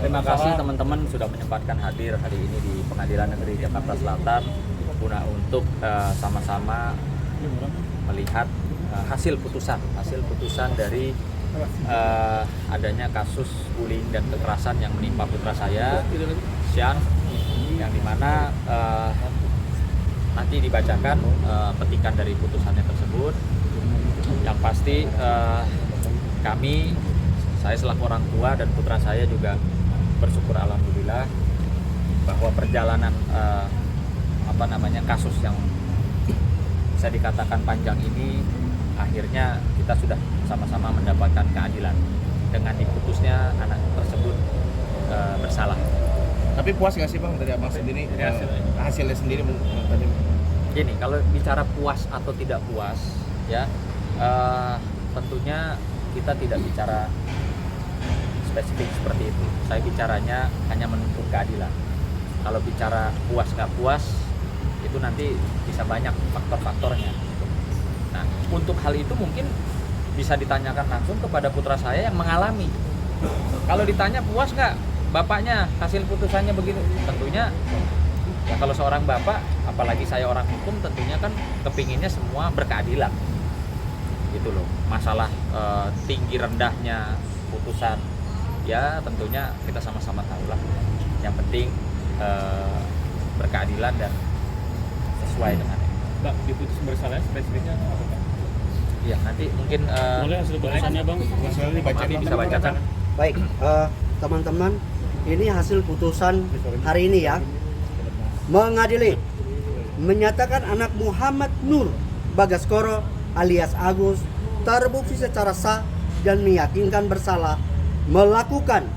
Terima kasih teman-teman sudah menyempatkan hadir hari ini di Pengadilan Negeri Jakarta Selatan guna untuk sama-sama melihat hasil putusan dari adanya kasus bullying dan kekerasan yang menimpa putra saya, Sian, yang dimana nanti dibacakan petikan dari putusannya tersebut. Yang pasti saya selaku orang tua dan putra saya juga bersyukur alhamdulillah bahwa perjalanan kasus yang bisa dikatakan panjang ini akhirnya kita sudah sama-sama mendapatkan keadilan dengan diputusnya anak tersebut bersalah. Tapi puas nggak sih Bang dari Abang sendiri hasilnya sendiri tadi? Gini, kalau bicara puas atau tidak puas ya tentunya kita tidak bicara spesifik seperti itu. Saya bicaranya hanya menuntut keadilan. Kalau bicara puas nggak puas itu nanti bisa banyak faktor-faktornya. Nah, untuk hal itu mungkin bisa ditanyakan langsung kepada putra saya yang mengalami. Kalau ditanya puas nggak bapaknya hasil putusannya begitu, tentunya ya kalau seorang bapak, apalagi saya orang hukum, tentunya kan kepinginnya semua berkeadilan gitu loh. Masalah tinggi rendahnya putusan ya tentunya kita sama-sama tahu lah. Yang penting berkeadilan dan sesuai dengan itu. Mbak, diputus bersalah spesifiknya apa Pak? Iya, nanti mungkin boleh hasil putusannya Bang, Mami bisa bacakan. Baik, teman-teman, ini hasil putusan hari ini ya. Mengadili menyatakan anak Muhammad Nur Bagaskoro alias Agus terbukti secara sah dan meyakinkan bersalah melakukan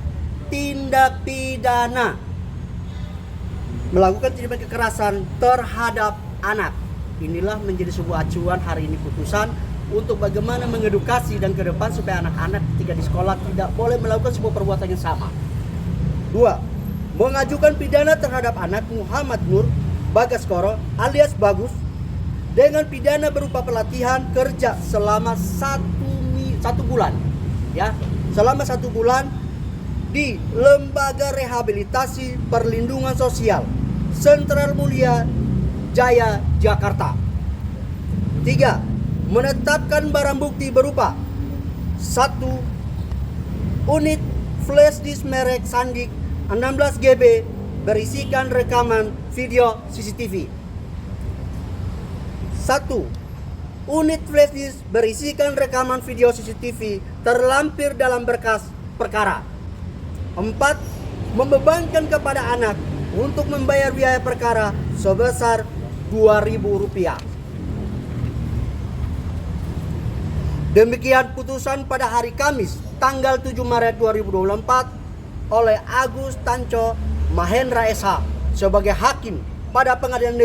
tindak pidana kekerasan terhadap anak. Inilah menjadi sebuah acuan hari ini putusan untuk bagaimana mengedukasi dan ke depan supaya anak-anak ketika di sekolah tidak boleh melakukan sebuah perbuatan yang sama. 2. Mengajukan pidana terhadap anak Muhammad Nur Bagaskoro alias Bagus dengan pidana berupa pelatihan kerja selama satu bulan, ya, selama 1 bulan di Lembaga Rehabilitasi Perlindungan Sosial Sentral Mulia Jaya, Jakarta. 3. Menetapkan barang bukti berupa 1. Unit flash disk merek Sandik 16 GB berisikan rekaman video CCTV. 1. Unit flash disk berisikan rekaman video CCTV terlampir dalam berkas perkara. 4. Membebankan kepada anak untuk membayar biaya perkara sebesar Rp2.000. Demikian putusan pada hari Kamis tanggal 7 Maret 2024 oleh Agus Tanco Mahendra SH sebagai hakim pada Pengadilan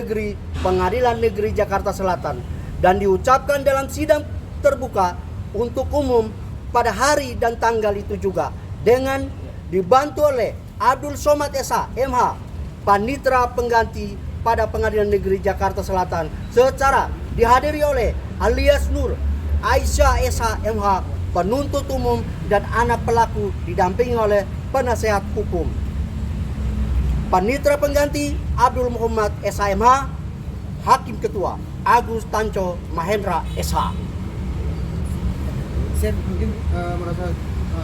Negeri Jakarta Selatan dan diucapkan dalam sidang terbuka untuk umum pada hari dan tanggal itu juga dengan dibantu oleh Abdul Somad SH MH Panitera Pengganti pada Pengadilan Negeri Jakarta Selatan secara dihadiri oleh alias Nur Aisyah SH MH penuntut umum dan anak pelaku didampingi oleh penasehat hukum. Panitera Pengganti Abdul Muhammad SH MH, Hakim Ketua Agus Tanco Mahendra SH. Saya mungkin merasa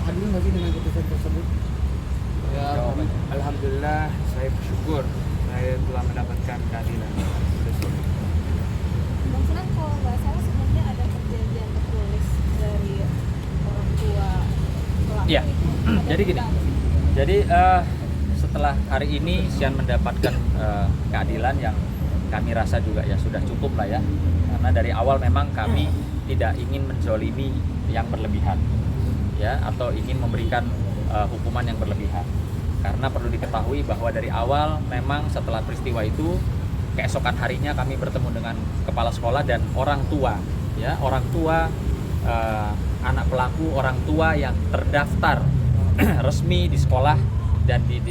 adil nggak sih dengan putusan tersebut? Ya, alhamdulillah saya bersyukur saya telah mendapatkan keadilan. Bang Sinan, kalau nggak salah sebelumnya ada perjanjian tertulis dari orang tua pelaku. Iya. Ada Jadi gini. bukti. Jadi setelah hari ini Sian mendapatkan keadilan yang kami rasa juga ya sudah cukup lah ya. Karena dari awal memang kami tidak ingin menzolimi yang berlebihan ya, atau ingin memberikan hukuman yang berlebihan. Karena perlu diketahui bahwa dari awal memang setelah peristiwa itu keesokan harinya kami bertemu dengan kepala sekolah dan orang tua ya, orang tua anak pelaku, orang tua yang terdaftar resmi di sekolah dan di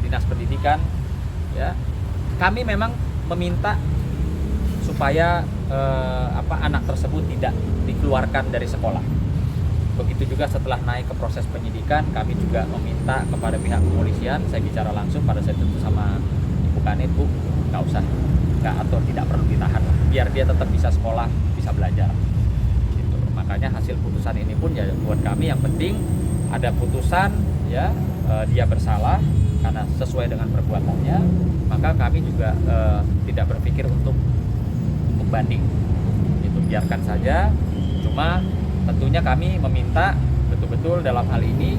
dinas pendidikan ya. Kami memang meminta supaya anak tersebut tidak dikeluarkan dari sekolah Begitu juga setelah naik ke proses penyidikan, kami juga meminta kepada pihak kepolisian, saya bicara langsung pada saat itu sama Ibu Kanit, Bu, nggak usah, nggak atau tidak perlu ditahan, biar dia tetap bisa sekolah, bisa belajar. Gitu. Makanya hasil putusan ini pun ya buat kami yang penting ada putusan, ya dia bersalah karena sesuai dengan perbuatannya, maka kami juga tidak berpikir untuk banding. Itu biarkan saja. Cuma tentunya kami meminta betul-betul dalam hal ini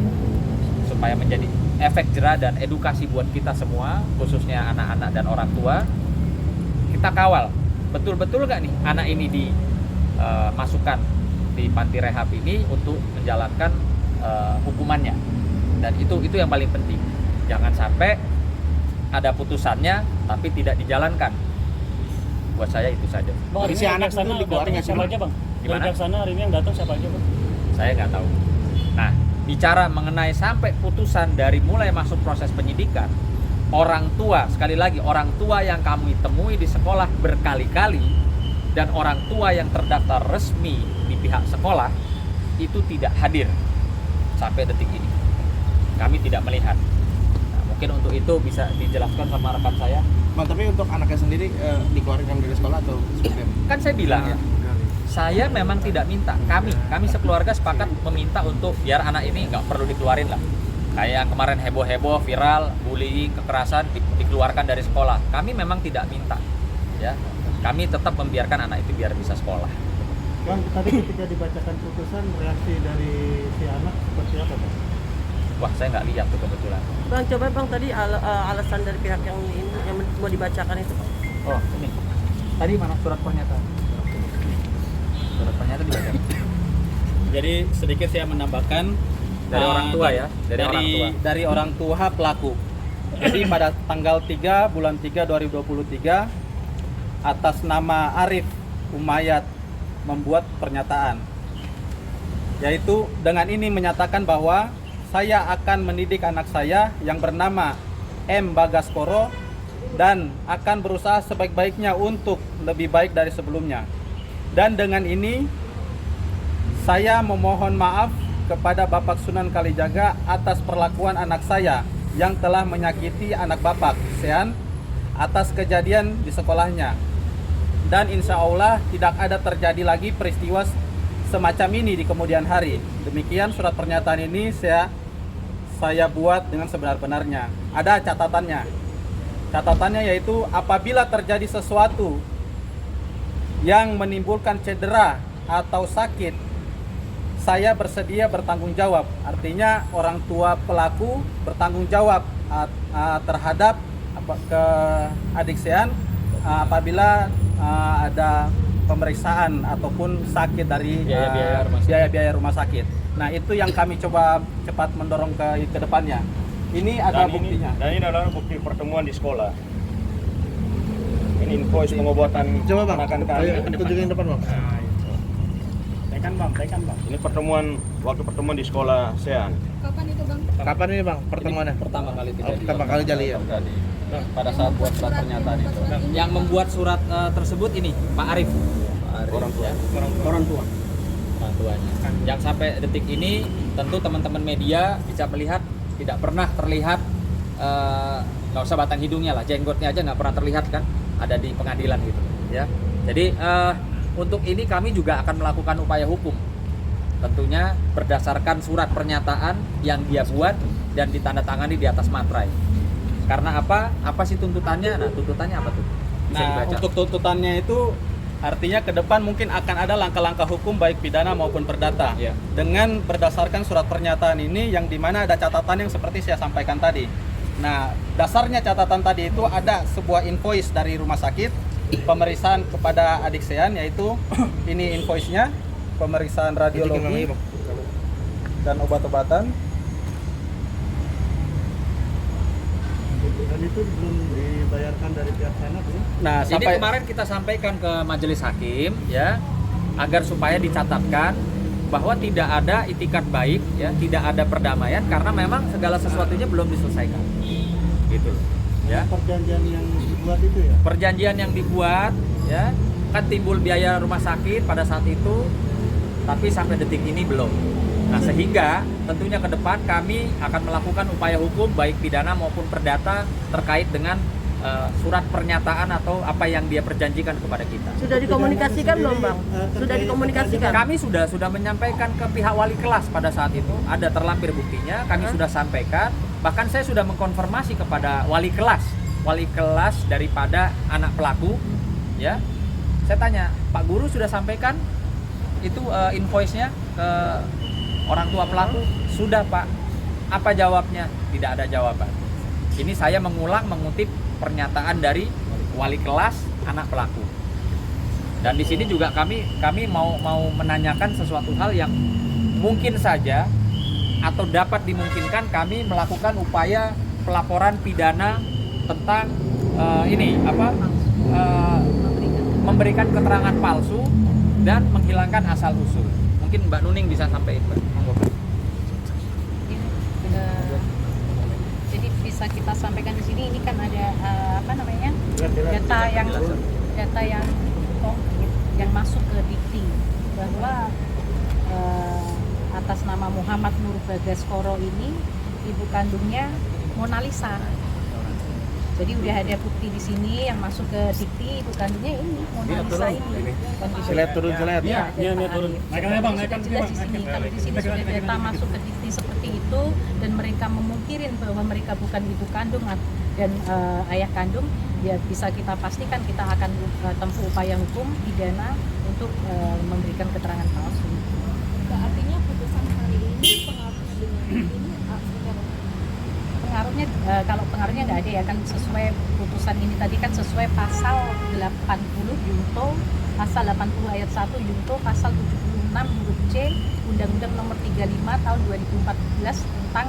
supaya menjadi efek jera dan edukasi buat kita semua, khususnya anak-anak dan orang tua. Kita kawal betul-betul nggak nih anak ini dimasukkan di panti rehab ini untuk menjalankan hukumannya. Dan itu yang paling penting. Jangan sampai ada putusannya tapi tidak dijalankan. Buat saya itu saja. Bang, hari Si ini anak dari Jaksana itu dikeluarin datang nggak sih, siapa Bang? aja bang? Gimana? Dari Jaksana hari ini yang datang siapa aja bang? Saya nggak tahu. Nah, bicara mengenai sampai putusan dari mulai masuk proses penyidikan, orang tua, sekali lagi orang tua yang kami temui di sekolah berkali-kali dan orang tua yang terdaftar resmi di pihak sekolah itu tidak hadir sampai detik ini. Kami tidak melihat. Nah, mungkin untuk itu bisa dijelaskan sama rekan saya. Bang, tapi untuk anaknya sendiri dikeluarkan dari sekolah atau seperti apa? Kan saya bilang ya, saya memang tidak minta. Kami sekeluarga sepakat meminta untuk biar anak ini nggak perlu dikeluarin lah. Kayak yang kemarin heboh-heboh, viral, bullying, kekerasan dikeluarkan dari sekolah. Kami memang tidak minta, ya. Kami tetap membiarkan anak itu biar bisa sekolah. Bang, tadi ketika dibacakan putusan, reaksi dari si anak seperti apa, Bang? Wah, saya nggak lihat tuh kebetulan. Bang, coba bang tadi alasan dari pihak yang ini yang mau dibacakan itu, Bang. Oh, ini. Tadi mana surat pernyataan? Surat pernyataan dibaca. Jadi sedikit saya menambahkan Dari orang tua ya, dari orang tua. dari orang tua pelaku. Jadi pada tanggal 3 bulan 3 2023 atas nama Arif Umayyad membuat pernyataan. Yaitu dengan ini menyatakan bahwa saya akan mendidik anak saya yang bernama M. Bagaskoro dan akan berusaha sebaik-baiknya untuk lebih baik dari sebelumnya. Dan dengan ini saya memohon maaf kepada Bapak Sunan Kalijaga atas perlakuan anak saya yang telah menyakiti anak Bapak Sean atas kejadian di sekolahnya. Dan insya Allah tidak ada terjadi lagi peristiwa semacam ini di kemudian hari. Demikian surat pernyataan ini saya buat dengan sebenar-benarnya. Ada catatannya. Catatannya yaitu apabila terjadi sesuatu yang menimbulkan cedera atau sakit, saya bersedia bertanggung jawab. Artinya orang tua pelaku bertanggung jawab terhadap ke adik Sean apabila ada pemeriksaan ataupun sakit dari biaya-biaya rumah sakit. Nah, itu yang kami coba cepat mendorong ke depannya. Ini ada buktinya. Dan ini adalah bukti pertemuan di sekolah. Ini invoice pengobatan Coba Bang, anak-anak kami. tunjukin depan Bang. Tekan bang. Ini waktu pertemuan di sekolah Sean. Kapan itu bang? Kapan ini Bang pertemuannya? Pertama kali Pertama kali jadi ya. terjadi pada saat buat surat pernyataan itu. Yang membuat surat tersebut ini Pak Arif. Orang tua. Orang tua. Orang tuanya. Yang sampai detik ini tentu teman-teman media bisa melihat tidak pernah terlihat nggak usah batang hidungnya lah, jenggotnya aja nggak pernah terlihat kan ada di pengadilan gitu ya. Jadi untuk ini kami juga akan melakukan upaya hukum. Tentunya berdasarkan surat pernyataan yang dia buat dan ditandatangani di atas materai. Karena apa? Apa sih tuntutannya? Nah, tuntutannya apa tuh? Bisa Nah, dibaca. untuk tuntutannya itu artinya ke depan mungkin akan ada langkah-langkah hukum baik pidana maupun perdata. Iya. Dengan berdasarkan surat pernyataan ini yang dimana ada catatan yang seperti saya sampaikan tadi. Nah, dasarnya catatan tadi itu ada sebuah invoice dari rumah sakit pemeriksaan kepada adik Sean, yaitu ini invoice-nya, pemeriksaan radiologi dan obat-obatan. Dan itu belum dibayarkan dari pihak sana, belum? Nah, Ini sampai kemarin kita sampaikan ke majelis hakim ya, agar supaya dicatatkan bahwa tidak ada itikat baik ya, tidak ada perdamaian karena memang segala sesuatunya belum diselesaikan. Gitu. Ya. Perjanjian yang dibuat itu ya? Perjanjian yang dibuat ya, kan timbul biaya rumah sakit pada saat itu, tapi sampai detik ini belum. Nah, sehingga tentunya ke depan kami akan melakukan upaya hukum baik pidana maupun perdata terkait dengan surat pernyataan atau apa yang dia perjanjikan kepada kita. Sudah dikomunikasikan belum Bang? Sudah dikomunikasikan? Kami sudah menyampaikan ke pihak wali kelas pada saat itu, ada terlampir buktinya, kami sudah sampaikan, bahkan saya sudah mengkonfirmasi kepada wali kelas daripada anak pelaku, ya. Saya tanya, Pak Guru sudah sampaikan itu invoice-nya ke orang tua pelaku? Sudah Pak. Apa jawabnya? Tidak ada jawaban. Ini saya mengutip pernyataan dari wali kelas anak pelaku. Dan di sini juga kami mau menanyakan sesuatu hal yang mungkin saja atau dapat dimungkinkan kami melakukan upaya pelaporan pidana tentang memberikan keterangan palsu dan menghilangkan asal usul. Mungkin Mbak Nuning bisa sampaikan, Mbak. Jadi bisa kita sampaikan di sini, ini kan ada data yang konkret yang masuk ke Dikti bahwa atas nama Muhammad Nur Bagaskoro ini ibu kandungnya Mona Lisa. Jadi udah ada bukti di sini yang masuk ke Dikti, ibu kandungnya ini Mona Lisa ini. Slide turun slide. Iya, turun. Naikkan Bang, naikkan Sudah jelas di sini. Kalau di sini sudah data masuk ke Dikti seperti itu dan mereka memungkirin bahwa mereka bukan ibu kandung dan ayah kandung, ya bisa kita pastikan kita akan tempuh upaya hukum pidana untuk memberikan keterangan palsu. Artinya putusan hari ini pengaruhnya dengan ini Pengaruhnya kalau pengaruhnya nggak ada ya, kan sesuai putusan ini tadi kan sesuai pasal 80 Junto, pasal 80 ayat 1 Junto, pasal 76 huruf C Undang-Undang Nomor 35 tahun 2014 tentang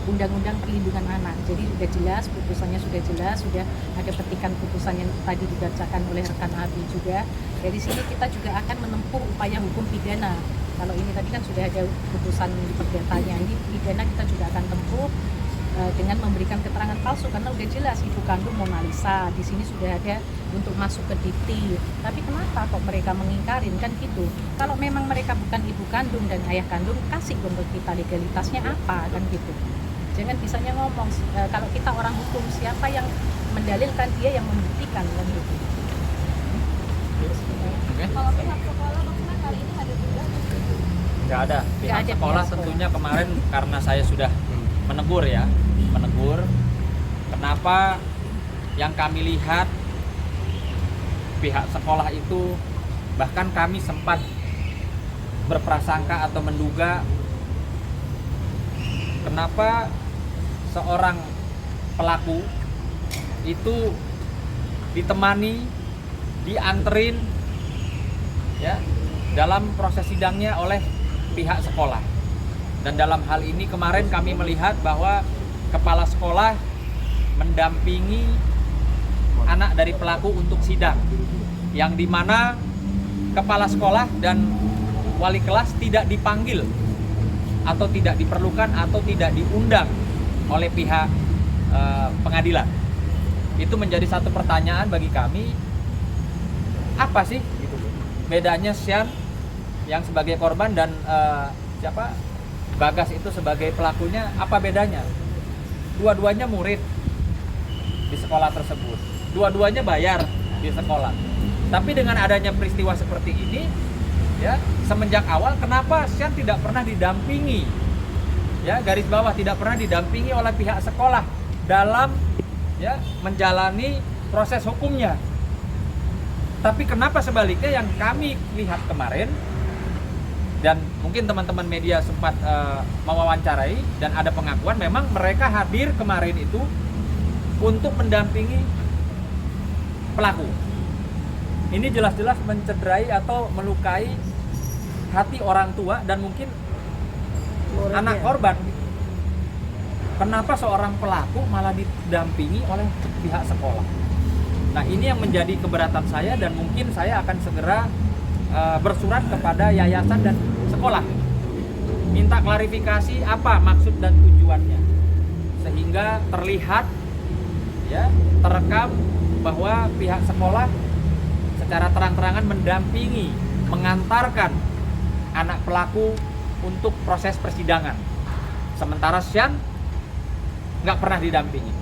Undang-Undang Perlindungan Anak. Jadi sudah jelas, putusannya sudah jelas, sudah ada petikan putusan yang tadi dibacakan oleh rekan Abi juga. Dari sini kita juga akan menempuh upaya hukum pidana. Kalau ini tadi kan sudah ada putusan di perdatanya, ini pidana kita juga akan tempuh dengan memberikan keterangan palsu karena udah jelas ibu kandung Mona Lisa. Di sini sudah ada untuk masuk ke Dikti. Tapi kenapa kok mereka mengingkarin kan gitu? Kalau memang mereka bukan ibu kandung dan ayah kandung, kasih dong ke kita legalitasnya apa kan gitu. Jangan bisanya ngomong kalau kita orang hukum, siapa yang mendalilkan, dia yang membuktikan kan gitu. kalau pihak sekolah maksudnya kali ini ada juga Nggak ada. Pihak sekolah tentunya kemarin karena saya sudah menegur. Kenapa yang kami lihat pihak sekolah itu, bahkan kami sempat berprasangka atau menduga kenapa seorang pelaku itu ditemani, dianterin ya dalam proses sidangnya oleh pihak sekolah. Dan dalam hal ini kemarin kami melihat bahwa kepala sekolah mendampingi anak dari pelaku untuk sidang, yang dimana kepala sekolah dan wali kelas tidak dipanggil atau tidak diperlukan atau tidak diundang oleh pihak pengadilan. Itu menjadi satu pertanyaan bagi kami, apa sih bedanya Sian yang sebagai korban dan Bagas itu sebagai pelakunya, apa bedanya? Dua-duanya murid di sekolah tersebut, dua-duanya bayar di sekolah. Tapi dengan adanya peristiwa seperti ini, ya semenjak awal kenapa Sian tidak pernah didampingi? Ya, garis bawah tidak pernah didampingi oleh pihak sekolah dalam ya menjalani proses hukumnya. Tapi kenapa sebaliknya yang kami lihat kemarin, dan mungkin teman-teman media sempat mewawancarai dan ada pengakuan memang mereka hadir kemarin itu untuk mendampingi pelaku. Ini jelas-jelas mencederai atau melukai hati orang tua dan mungkin anak korban. Kenapa seorang pelaku malah didampingi oleh pihak sekolah? Nah, ini yang menjadi keberatan saya dan mungkin saya akan segera bersurat kepada yayasan dan sekolah, minta klarifikasi apa maksud dan tujuannya, sehingga terlihat ya terekam bahwa pihak sekolah secara terang-terangan mendampingi, mengantarkan anak pelaku untuk proses persidangan. Sementara Syan nggak pernah didampingi.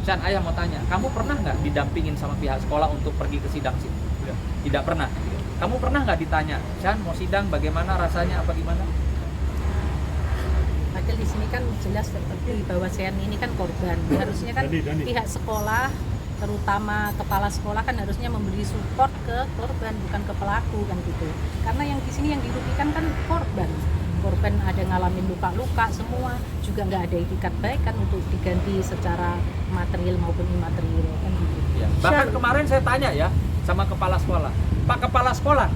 Syan, ayah mau tanya, kamu pernah nggak didampingin sama pihak sekolah untuk pergi ke sidang situ? Tidak pernah. Kamu pernah nggak ditanya, Syan mau sidang bagaimana rasanya, apa gimana? Padahal di sini kan jelas seperti bahwa Syan ini kan korban. Harusnya kan Dandi. pihak sekolah, terutama kepala sekolah kan harusnya memberi support ke korban, bukan ke pelaku kan gitu. Karena yang di sini yang dirugikan kan korban. Korban ada ngalamin luka-luka semua, juga nggak ada itikat baik kan untuk diganti secara material maupun imaterial kan gitu. Ya. Bahkan kemarin saya tanya ya sama kepala sekolah, Pak Kepala Sekolah,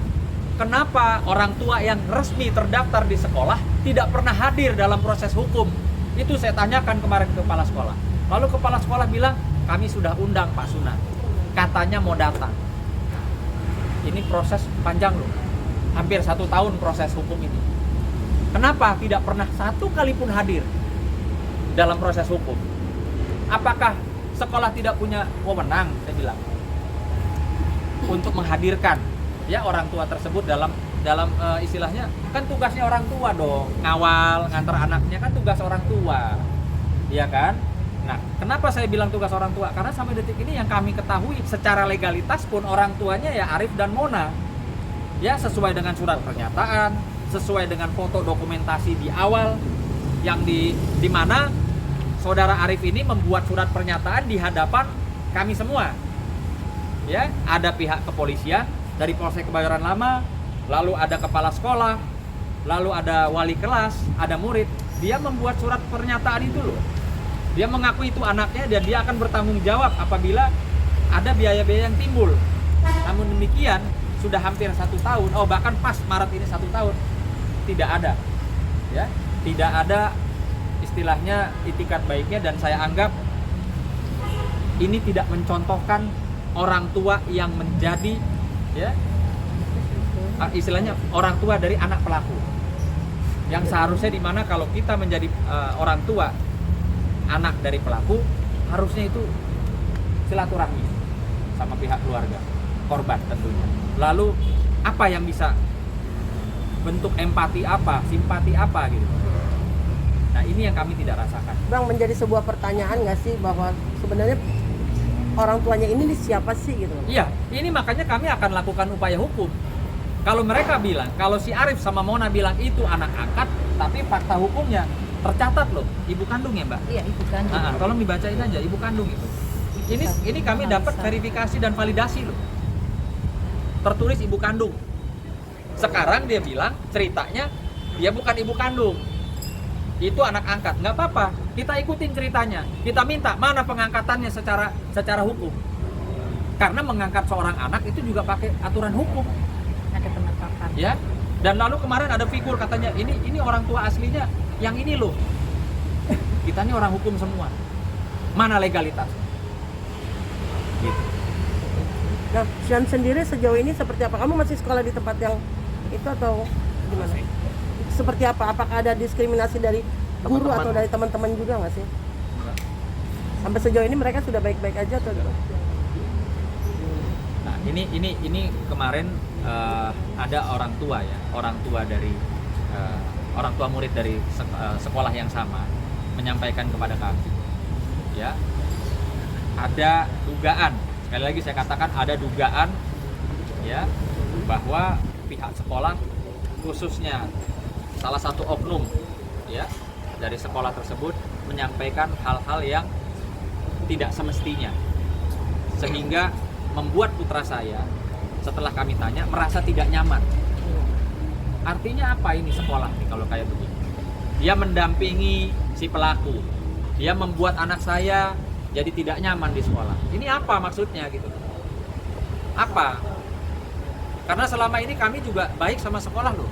kenapa orang tua yang resmi terdaftar di sekolah tidak pernah hadir dalam proses hukum? Itu saya tanyakan kemarin ke kepala sekolah. Lalu kepala sekolah bilang, kami sudah undang Pak Suna, katanya mau datang. Ini proses panjang loh, hampir 1 tahun proses hukum ini. Kenapa tidak pernah satu kali pun hadir dalam proses hukum? Apakah sekolah tidak punya wewenang, saya bilang, untuk menghadirkan ya orang tua tersebut dalam istilahnya, kan tugasnya orang tua dong, ngawal, ngantar anaknya kan tugas orang tua, ya kan? Nah, kenapa saya bilang tugas orang tua? Karena sampai detik ini yang kami ketahui secara legalitas pun orang tuanya ya Arif dan Mona, ya sesuai dengan surat pernyataan, sesuai dengan foto dokumentasi di awal, yang di mana saudara Arif ini membuat surat pernyataan di hadapan kami semua. Ya, ada pihak kepolisian dari Polsek Kebayoran Lama, lalu ada kepala sekolah, lalu ada wali kelas, ada murid. Dia membuat surat pernyataan itu loh. Dia mengaku itu anaknya dan dia akan bertanggung jawab apabila ada biaya-biaya yang timbul. Namun demikian, sudah hampir 1 tahun, bahkan pas Maret ini 1 tahun, tidak ada, ya, tidak ada istilahnya itikat baiknya, dan saya anggap ini tidak mencontohkan orang tua yang menjadi, ya, istilahnya orang tua dari anak pelaku. Yang seharusnya dimana kalau kita menjadi orang tua anak dari pelaku, harusnya itu silaturahmi sama pihak keluarga korban tentunya. Lalu apa yang bisa bentuk empati apa, simpati apa gitu. Nah, ini yang kami tidak rasakan. Bang, menjadi sebuah pertanyaan nggak sih bahwa sebenarnya orang tuanya ini siapa sih gitu? Iya, ini makanya kami akan lakukan upaya hukum. Kalau mereka bilang, kalau si Arif sama Mona bilang itu anak angkat, tapi fakta hukumnya tercatat loh, ibu kandung ya Mbak? Iya, ibu kandung. Tolong dibacain aja, ibu kandung itu. Ini kami dapat verifikasi dan validasi loh. Tertulis ibu kandung. Sekarang dia bilang ceritanya dia bukan ibu kandung, itu anak angkat. Nggak apa-apa, kita ikutin ceritanya. Kita minta mana pengangkatannya secara hukum. Karena mengangkat seorang anak itu juga pakai aturan hukum. Ada penetapan. Ya. Dan lalu kemarin ada figur katanya ini orang tua aslinya yang ini loh. Kita ini orang hukum semua. Mana legalitas? Gitu. Nah, Syan sendiri sejauh ini seperti apa? Kamu masih sekolah di tempat yang itu atau gimana? Seperti apa? Apakah ada diskriminasi dari guru Teman-teman. atau dari teman-teman juga nggak sih? Sampai sejauh ini mereka sudah baik-baik aja atau gimana? Nah, ini kemarin ada orang tua ya, orang tua dari orang tua murid dari sekolah yang sama menyampaikan kepada kami, ya, ada dugaan, sekali lagi saya katakan ada dugaan, ya, bahwa pihak sekolah khususnya salah satu oknum, ya, dari sekolah tersebut menyampaikan hal-hal yang tidak semestinya, sehingga membuat putra saya setelah kami tanya merasa tidak nyaman. Artinya apa ini sekolah nih kalau kayak begini? Dia mendampingi si pelaku, dia membuat anak saya jadi tidak nyaman di sekolah. Ini apa maksudnya gitu? Apa? Karena selama ini kami juga baik sama sekolah loh.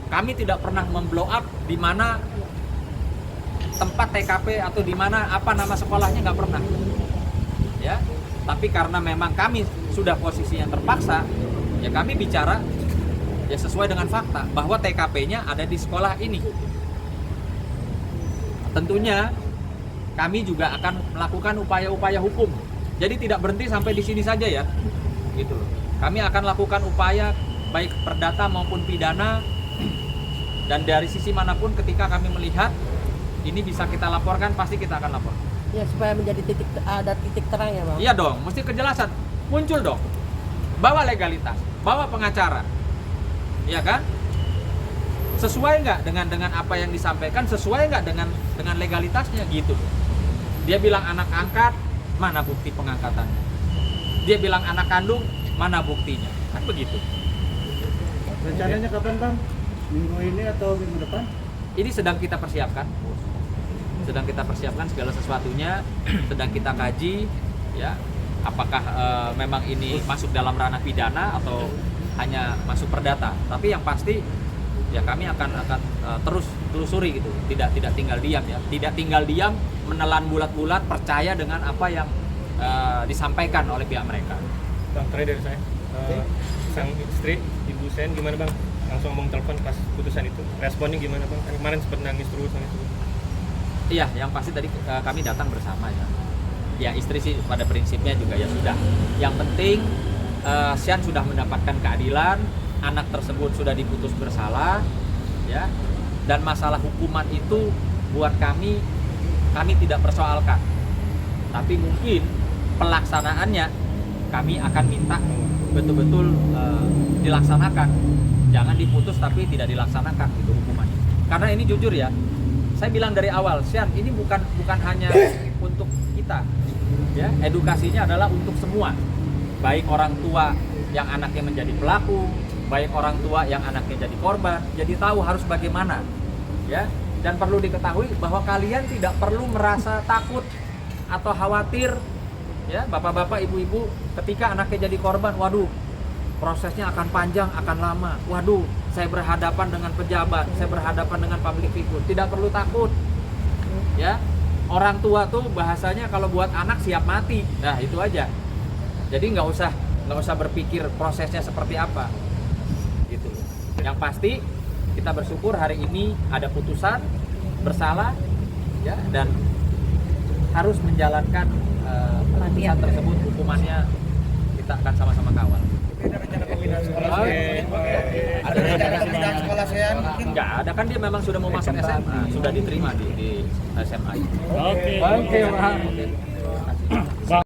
Kami tidak pernah memblow up di mana tempat TKP atau di mana apa nama sekolahnya, nggak pernah. Ya. Tapi karena memang kami sudah posisinya terpaksa, ya kami bicara ya sesuai dengan fakta bahwa TKP-nya ada di sekolah ini. Tentunya kami juga akan melakukan upaya-upaya hukum. Jadi tidak berhenti sampai di sini saja ya. Gitu loh. Kami akan lakukan upaya baik perdata maupun pidana Dan dari sisi manapun ketika kami melihat ini bisa kita laporkan, pasti kita akan lapor. Ya supaya menjadi ada titik terang ya bang. Iya dong, mesti kejelasan. Muncul dong. Bawa legalitas, bawa pengacara. Iya kan? Sesuai nggak dengan apa yang disampaikan, sesuai nggak dengan legalitasnya gitu. Dia bilang anak angkat, mana bukti pengangkatannya? Dia bilang anak kandung, mana buktinya? Kan begitu. Rencananya kapan bang? Minggu ini atau minggu depan? Ini sedang kita persiapkan. Sedang kita persiapkan segala sesuatunya, sedang kita kaji ya. Apakah memang ini masuk dalam ranah pidana atau hanya masuk perdata? Tapi yang pasti ya kami akan terus telusuri gitu. Tidak tinggal diam ya. Tidak tinggal diam menelan bulat-bulat percaya dengan apa yang disampaikan oleh pihak mereka. Bang, terakhir dari saya. Sang istri, Ibu Sen, gimana bang? Langsung ngomong telepon pas putusan itu. Responnya gimana bang? Kan kemarin sempat nangis terus. Iya, yang pasti tadi kami datang bersama ya. Ya istri sih pada prinsipnya juga ya sudah. Yang penting Sian sudah mendapatkan keadilan, anak tersebut sudah diputus bersalah, ya. Dan masalah hukuman itu buat kami tidak persoalkan. Tapi mungkin pelaksanaannya kami akan minta betul-betul dilaksanakan. Jangan diputus tapi tidak dilaksanakan itu hukumannya. Karena ini jujur ya, saya bilang dari awal, Sian ini bukan hanya untuk kita, ya. Edukasinya adalah untuk semua, baik orang tua yang anaknya menjadi pelaku, baik orang tua yang anaknya jadi korban, jadi tahu harus bagaimana, ya. Dan perlu diketahui bahwa kalian tidak perlu merasa takut atau khawatir, ya, bapak-bapak, ibu-ibu, ketika anaknya jadi korban, waduh, prosesnya akan panjang, akan lama. Waduh, saya berhadapan dengan pejabat, saya berhadapan dengan public figure. Tidak perlu takut, ya. Orang tua tuh bahasanya kalau buat anak siap mati. Nah itu aja. Jadi nggak usah berpikir prosesnya seperti apa, gitu. Yang pasti kita bersyukur hari ini ada putusan bersalah, ya, dan harus menjalankan putusan tersebut, hukumannya kita akan sama-sama kawal. Ada rencana pindah sekolah Sian mungkin? Enggak ada, kan dia memang sudah mau masuk SMA, sudah diterima di SMA. Oke. Oke, Pak.